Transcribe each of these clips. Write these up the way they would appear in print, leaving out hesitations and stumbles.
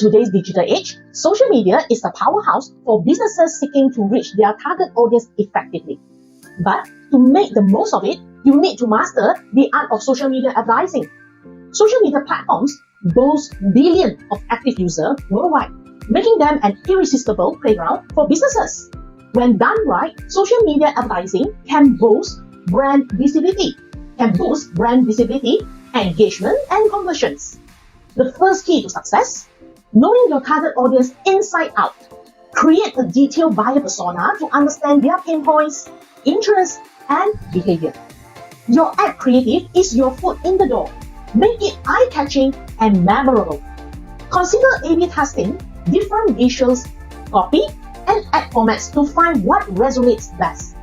today's digital age, social media is the powerhouse for businesses seeking to reach their target audience effectively. But to make the most of it, you need to master the art of social media advertising. Social media platforms boast billions of active users worldwide, making them an irresistible playground for businesses. When done right, social media advertising can boost brand visibility, engagement, and conversions. The first key to success: knowing your target audience inside out. Create a detailed buyer persona to understand their pain points, interests, and behavior. Your ad creative is your foot in the door. Make it eye-catching and memorable. Consider A/B testing different visuals, copy, and ad formats to find what resonates best.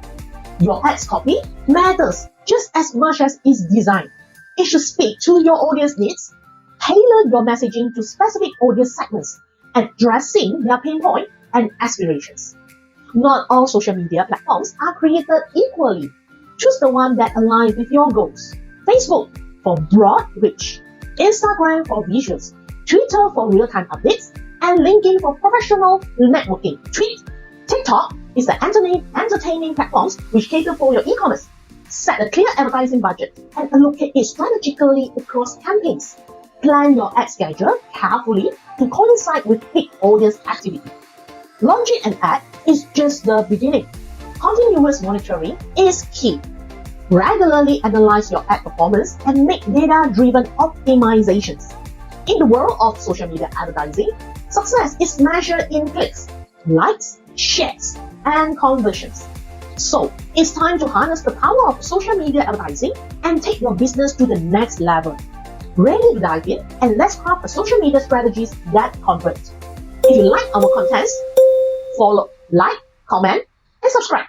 Your ad's copy matters just as much as its design. It should speak to your audience needs. Tailor your messaging to specific audience segments, addressing their pain point and aspirations. Not all social media platforms are created equally. Choose the one that aligns with your goals. Facebook for broad reach, Instagram for visuals, Twitter for real-time updates, and LinkedIn for professional networking. TikTok is the entertaining platforms which cater for your e-commerce. Set a clear advertising budget and allocate it strategically across campaigns. Plan your ad schedule carefully to coincide with peak audience activity. Launching an ad is just the beginning. Continuous monitoring is key. Regularly analyze your ad performance and make data-driven optimizations. In the world of social media advertising, success is measured in clicks, likes, shares, and conversions. So, it's time to harness the power of social media advertising and take your business to the next level. Ready to dive in, and let's craft a social media strategies that convert. If you like our contents, follow, like, comment, and subscribe.